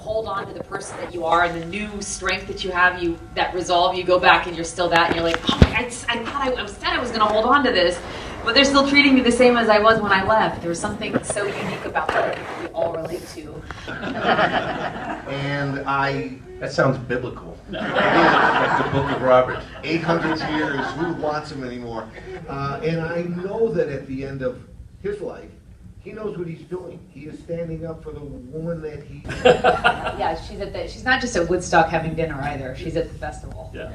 hold on to the person that you are and the new strength that you have, that resolve, you go back and you're still that, and you're like, oh my God, I thought I said I was going to hold on to this, but they're still treating me the same as I was when I left. There was something so unique about that we all relate to. That sounds biblical. Like the Book of Robert. 800 years, who wants him anymore? And I know that at the end of his life, he knows what he's doing. He is standing up for the woman that he... Yeah, she's not just at Woodstock having dinner either. She's at the festival. Yeah.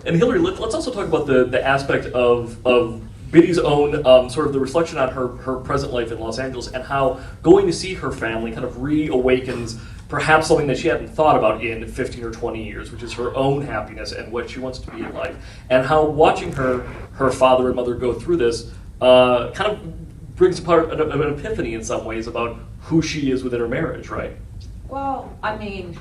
And Hilary, let's also talk about the aspect of Biddy's own sort of the reflection on her present life in Los Angeles, and how going to see her family kind of reawakens perhaps something that she hadn't thought about in 15 or 20 years, which is her own happiness and what she wants to be in life. And how watching her father and mother go through this kind of brings apart an epiphany in some ways about who she is within her marriage, right? Well, I mean,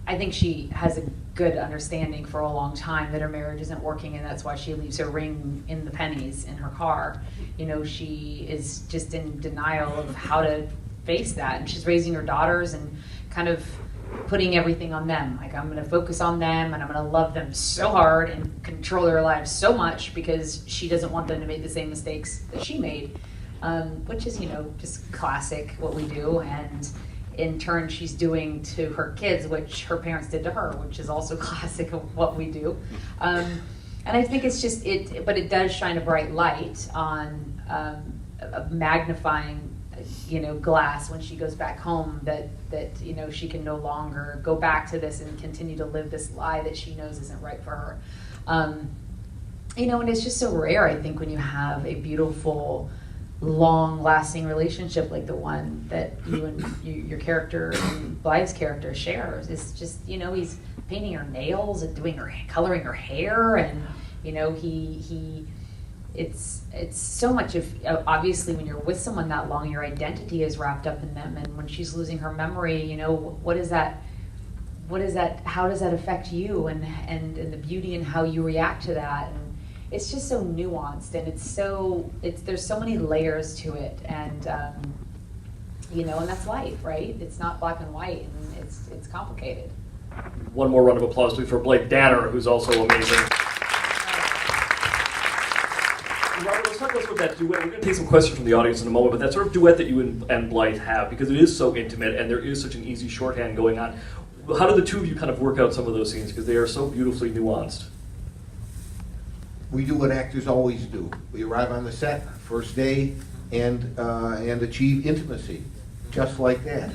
I think she has a good understanding for a long time that her marriage isn't working, and that's why she leaves her ring in the pennies in her car. You know, she is just in denial of how to face that, and she's raising her daughters and kind of putting everything on them. Like, I'm going to focus on them, and I'm going to love them so hard and control their lives so much because she doesn't want them to make the same mistakes that she made, which is, you know, just classic what we do. And in turn, she's doing to her kids which her parents did to her, which is also classic of what we do. And I think it's just but it does shine a bright light on a magnifying, you know, glass when she goes back home, that you know, she can no longer go back to this and continue to live this lie that she knows isn't right for her. You know, and it's just so rare, I think, when you have a beautiful, long-lasting relationship like the one that you and your character and Blythe's character shares. It's just, you know, he's painting her nails and coloring her hair, and you know, it's so much of, obviously when you're with someone that long, your identity is wrapped up in them, and when she's losing her memory, you know, what is that, how does that affect you, and the beauty and how you react to that. And it's just so nuanced, and there's so many layers to it, and you know, and that's life, right? It's not black and white, and it's complicated. One more round of applause please for Blythe Danner, who's also amazing. Robert, let's talk about that duet. We're going to take some questions from the audience in a moment, but that sort of duet that you and Blythe have, because it is so intimate and there is such an easy shorthand going on. How do the two of you kind of work out some of those scenes, because they are so beautifully nuanced? We do what actors always do. We arrive on the set, first day, and achieve intimacy, just like that.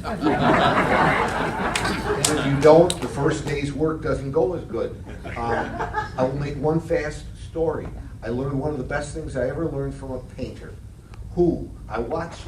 And if you don't, the first day's work doesn't go as good. I will make one fast story. I learned one of the best things I ever learned from a painter, who I watched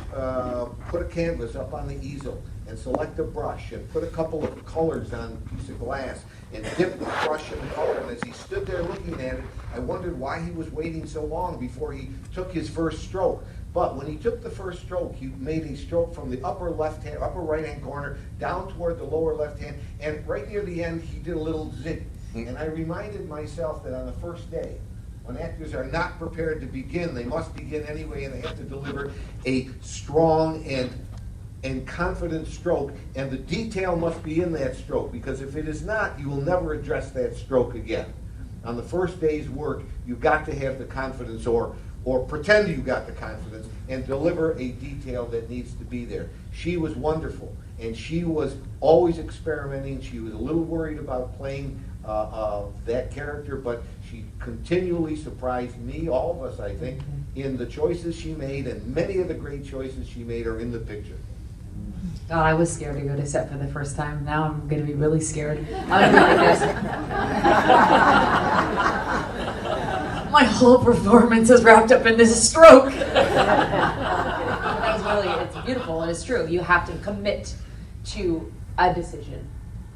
put a canvas up on the easel and select a brush and put a couple of colors on a piece of glass and dip the brush in the color. And as he stood there looking at it, I wondered why he was waiting so long before he took his first stroke. But when he took the first stroke, he made a stroke from the upper right-hand corner down toward the lower left hand, and right near the end, he did a little zig. And I reminded myself that on the first day, when actors are not prepared to begin, they must begin anyway, and they have to deliver a strong and confident stroke, and the detail must be in that stroke, because if it is not, you will never address that stroke again. On the first day's work, you've got to have the confidence, or pretend you got the confidence, and deliver a detail that needs to be there. She was wonderful, and she was always experimenting. She was a little worried about playing that character, but she continually surprised me, all of us, I think, in the choices she made, and many of the great choices she made are in the picture. God, I was scared to go to set for the first time. Now I'm going to be really scared. My whole performance is wrapped up in this stroke. It's beautiful, and it's true. You have to commit to a decision,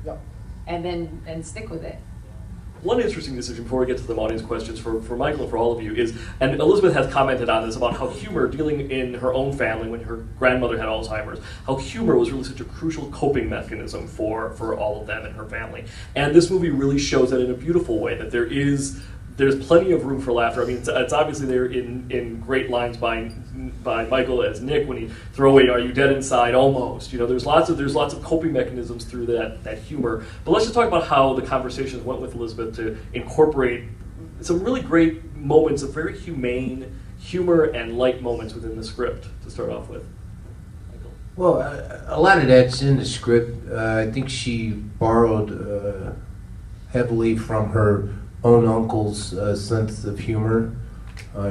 Yep. and stick with it. One interesting decision before we get to the audience questions for Michael and for all of you is, and Elizabeth has commented on this, about how humor, dealing in her own family when her grandmother had Alzheimer's, how humor was really such a crucial coping mechanism for all of them and her family. And this movie really shows that in a beautiful way, that there is there's plenty of room for laughter. I mean, it's obviously there in great lines by Michael as Nick when he throw away, "Are you dead inside?" Almost. You know, there's lots of coping mechanisms through that humor. But let's just talk about how the conversations went with Elizabeth to incorporate some really great moments of very humane humor and light moments within the script to start off with. Michael. Well, a lot of that's in the script. I think she borrowed heavily from her own uncle's sense of humor.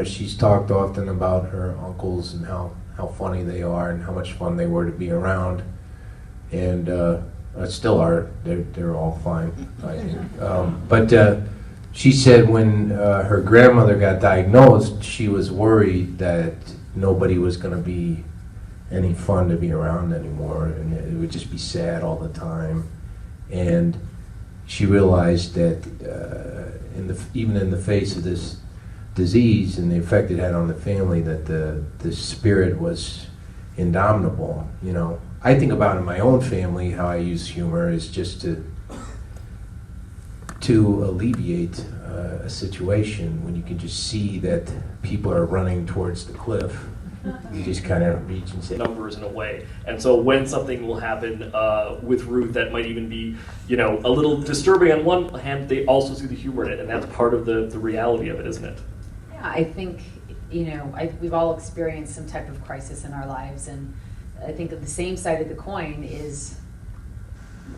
She's talked often about her uncles and how funny they are and how much fun they were to be around, and still are. They're all fine, I think. But she said when her grandmother got diagnosed, she was worried that nobody was going to be any fun to be around anymore, and it would just be sad all the time. And she realized that even in the face of this disease and the effect it had on the family, that the spirit was indomitable. You know, I think about in my own family how I use humor is just to alleviate a situation when you can just see that people are running towards the cliff. You just kind of reach and say numbers in a way, and so when something will happen with Ruth that might even be, you know, a little disturbing on one hand, they also see the humor in it, and that's part of the reality of it, isn't it? Yeah, I think, you know, we've all experienced some type of crisis in our lives, and I think that the same side of the coin is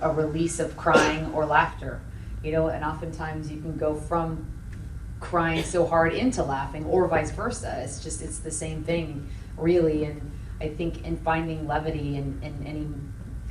a release of crying or laughter, you know, and oftentimes you can go from crying so hard into laughing or vice versa. It's the same thing, really, and I think in finding levity in any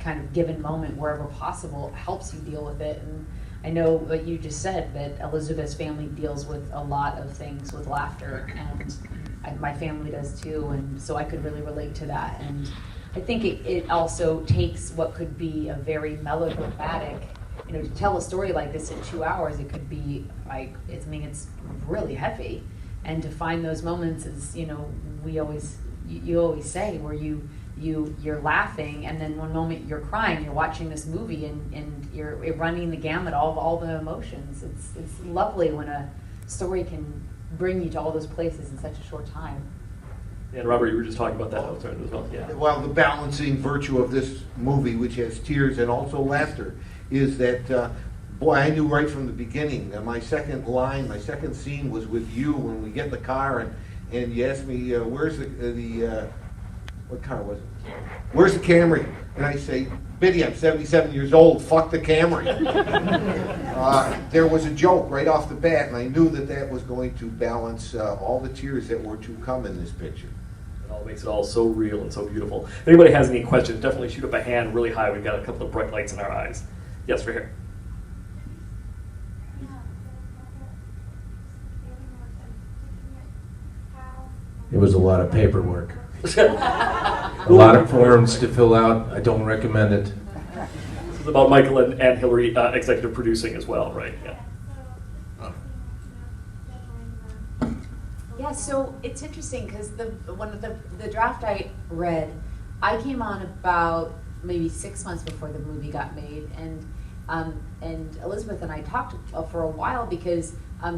kind of given moment wherever possible helps you deal with it. And I know what you just said, that Elizabeth's family deals with a lot of things with laughter, and my family does too, and so I could really relate to that. And I think it also takes what could be a very melodramatic, you know, to tell a story like this in 2 hours, it could be like, it's really heavy. And to find those moments is, you know, you always say where you're laughing, and then one moment you're crying, you're watching this movie, and you're running the gamut of all the emotions. It's lovely when a story can bring you to all those places in such a short time. And Robert, you were just talking about that as well. Yeah. Well, the balancing virtue of this movie, which has tears and also laughter, is that, boy, I knew right from the beginning that my second scene was with you when we get in the car and you asked me, where's the what car was it? Where's the Camry? And I say, Biddy, I'm 77 years old, fuck the Camry. There was a joke right off the bat, and I knew that was going to balance all the tears that were to come in this picture. It all makes it all so real and so beautiful. If anybody has any questions, definitely shoot up a hand really high. We've got a couple of bright lights in our eyes. Yes, right here. it was a lot of paperwork. A lot of forms to fill out. I don't recommend it. This is about Michael and Hilary executive producing as well, right? Yeah. Yeah, so it's interesting because the draft I read, I came on about maybe 6 months before the movie got made, and Elizabeth and I talked for a while because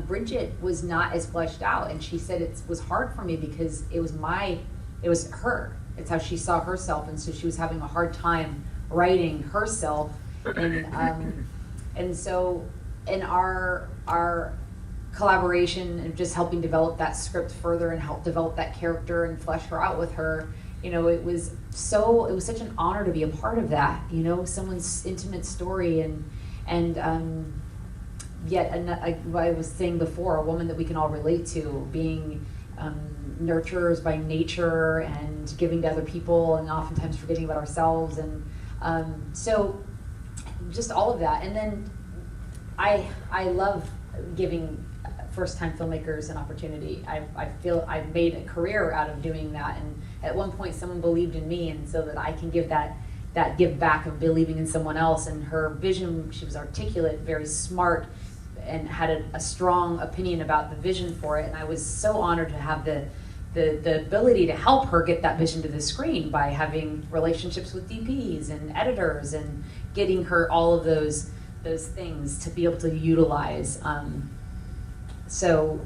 Bridget was not as fleshed out, and she said it was hard for me because it was her. It's how she saw herself, and so she was having a hard time writing herself, and so in our collaboration and just helping develop that script further and help develop that character and flesh her out with her, you know, it was such an honor to be a part of that, you know, someone's intimate story and yet I was saying before, a woman that we can all relate to, being nurturers by nature and giving to other people and oftentimes forgetting about ourselves, and so just all of that. And then I love giving first-time filmmakers an opportunity. I feel I've made a career out of doing that, and at one point someone believed in me, and so that I can give that give back of believing in someone else. And her vision, she was articulate, very smart, and had a strong opinion about the vision for it, and I was so honored to have the ability to help her get that vision to the screen by having relationships with DPs and editors and getting her all of those things to be able to utilize So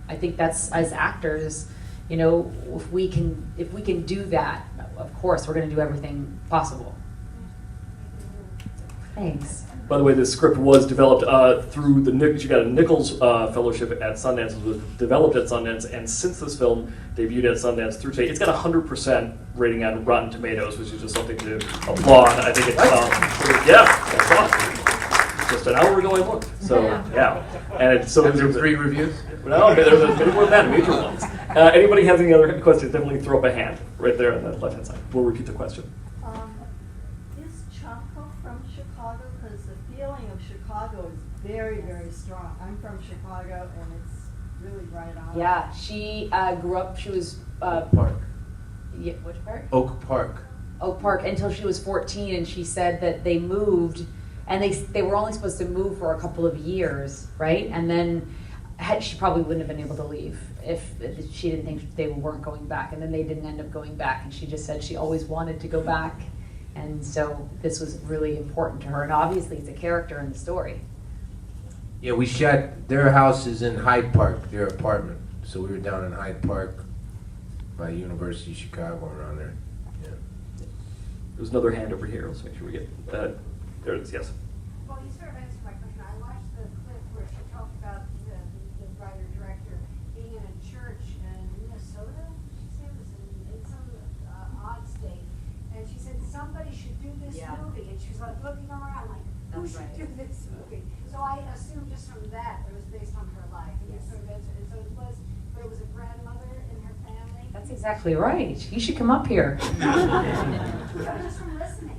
I think that's, as actors, you know, if we can do that, of course, we're going to do everything possible. Thanks. By the way, this script was developed through she got a Nichols Fellowship at Sundance. It was developed at Sundance, and since this film debuted at Sundance through today, it's got a 100% rating on Rotten Tomatoes, which is just something to applaud. I think it's that's awesome. Just an hour ago I looked. So yeah, and it's so There 3 reviews? No, there's many more than that, major ones. Anybody has any other questions? Definitely throw up a hand right there on the left-hand side. We'll repeat the question. Is Chomko from Chicago? Because the feeling of Chicago is very, very strong. I'm from Chicago, and it's really right on. Yeah, she grew up. She was Park. Yeah, which part? Oak Park. Oak Park until she was 14, and she said that they moved, and they were only supposed to move for a couple of years, right? And then she probably wouldn't have been able to leave if she didn't think they weren't going back, and then they didn't end up going back, and she just said she always wanted to go back, and so this was really important to her, and obviously it's a character in the story. Yeah, we shot, their house is in Hyde Park, their apartment. So we were down in Hyde Park by University of Chicago around there. Yeah. There's another hand over here. Let's make sure we get there it is, yes. Well, you sort of answered my question. I watched the clip where she talked about the writer-director being in a church in Minnesota. She said it was in some odd state. And she said, somebody should do this movie. And she was like looking around like, who should do this movie? So I assumed just from that it was based on her life. And you sort of answered. So it was a grandmother in her family. That's exactly right. You should come up here. Just from listening.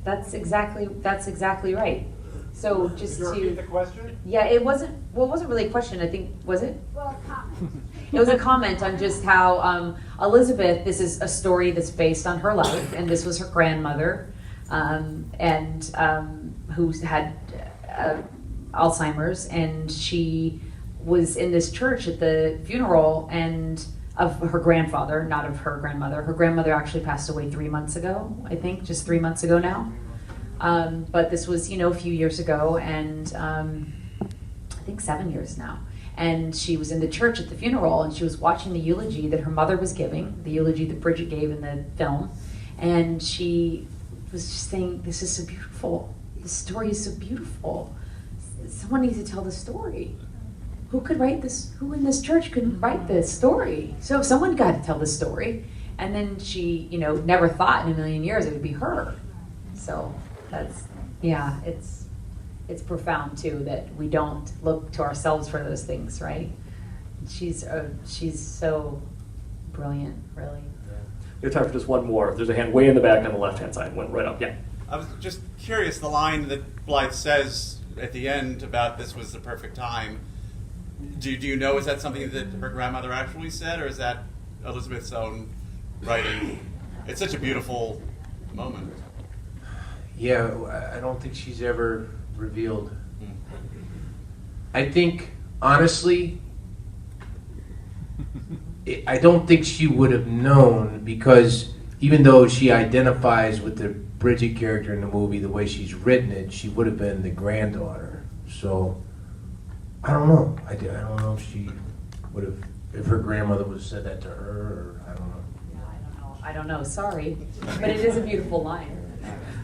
That's exactly right. So just Could you repeat the question? Yeah, it wasn't really a question, I think, was it? Well, a comment. It was a comment on just how Elizabeth, this is a story that's based on her life, and this was her grandmother, who had Alzheimer's, and she was in this church at the funeral and of her grandfather, not of her grandmother. Her grandmother actually passed away 3 months ago, I think, just 3 months ago now. But this was, a few years ago, and I think 7 years now. And she was in the church at the funeral, and she was watching the eulogy that her mother was giving, the eulogy that Bridget gave in the film. And she was just saying, this is so beautiful. This story is so beautiful. Someone needs to tell the story. Who could write this? Who in this church could write this story? So someone got to tell the story. And then she, never thought in a million years it would be her. So that's, it's profound too that we don't look to ourselves for those things, right? She's so brilliant, really. We have time for just one more. There's a hand way in the back on the left-hand side. Went right up. Yeah. I was just curious, the line that Blythe says at the end about this was the perfect time. Do you know, is that something that her grandmother actually said, or is that Elizabeth's own writing? It's such a beautiful moment. Yeah, I don't think she's ever revealed. I think, honestly, I don't think she would have known, because even though she identifies with the Bridget character in the movie, the way she's written it, she would have been the granddaughter. So, I don't know. I don't know if she would have, if her grandmother would have said that to her, or I don't know. I don't know, sorry. But it is a beautiful line.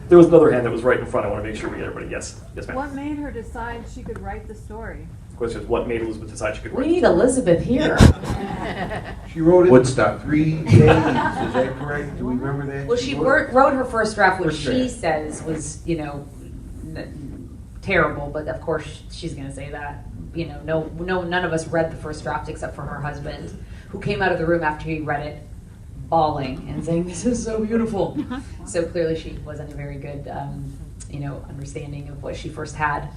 There was another hand that was right in front. I want to make sure we get everybody. Yes, ma'am. What made her decide she could write the story? The question is, what made Elizabeth decide she could write? We need Elizabeth here. She wrote it Woodstock. in 3 days, is that correct? Do we remember that? Well, she wrote her first draft, which First she draft. says was, terrible, but of course she's going to say that. None of us read the first draft except for her husband, who came out of the room after he read it, bawling and saying, "This is so beautiful." So clearly she wasn't a very good, understanding of what she first had.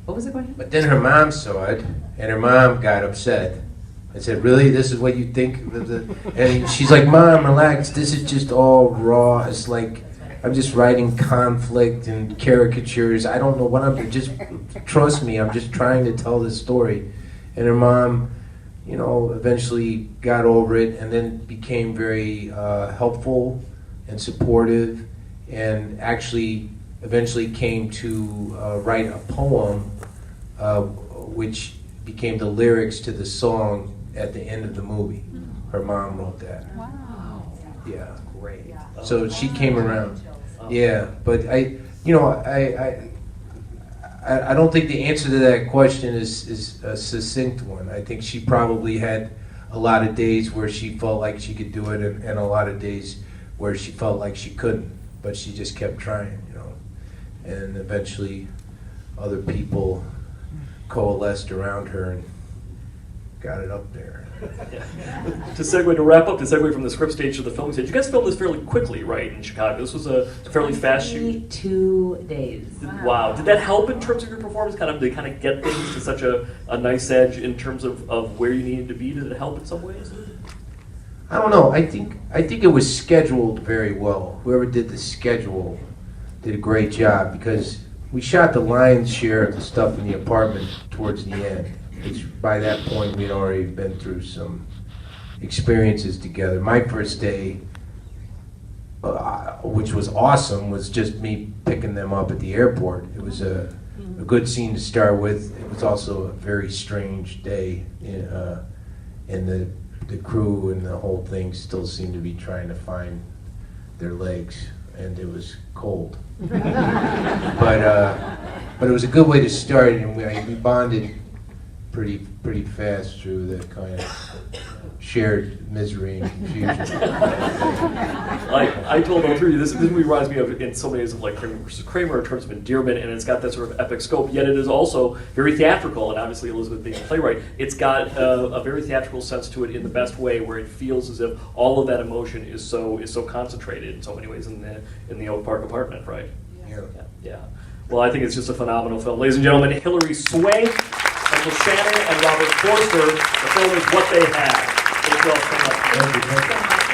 What was the question? But then her mom saw it, and her mom got upset. I said, "Really? This is what you think?" And she's like, "Mom, relax. This is just all raw. It's like I'm just writing conflict and caricatures. I don't know what I'm. Just trust me. I'm just trying to tell this story." And her mom, eventually got over it, and then became very helpful and supportive, and actually eventually came to write a poem which became the lyrics to the song at the end of the movie. Her mom wrote that. Wow. Yeah. Great. So she came around. Yeah, but I don't think the answer to that question is a succinct one. I think she probably had a lot of days where she felt like she could do it, and a lot of days where she felt like she couldn't, but she just kept trying, you know. And eventually, other people coalesced around her and got it up there. To wrap up, to segue from the script stage to the film stage, you guys filmed this fairly quickly, right, in Chicago? This was a fairly fast shoot. 2 days. Wow. Did that help in terms of your performance, to kind of get things to such a nice edge in terms of where you needed to be? Did it help in some ways? I don't know. I think it was scheduled very well. Whoever did the schedule did a great job, because we shot the lion's share of the stuff in the apartment towards the end. Which by that point we'd already been through some experiences together. My first day, which was awesome, was just me picking them up at the airport. It was a good scene to start with. It was also a very strange day, and the crew and the whole thing still seemed to be trying to find their legs, and it was cold. But it was a good way to start, and we bonded pretty fast through the kind of shared misery and confusion. I told all three of you, this movie reminds me of, in so many ways, of like Kramer versus Kramer in terms of endearment, and it's got that sort of epic scope, yet it is also very theatrical, and obviously Elizabeth being a playwright, it's got a very theatrical sense to it in the best way, where it feels as if all of that emotion is so concentrated in so many ways in the Oak Park apartment, right? Yeah. Well, I think it's just a phenomenal film. Ladies and gentlemen, Hilary Swank, Uncle Shannon, and Robert Forster. The film is What They Had. Thank you all so much. Thank you.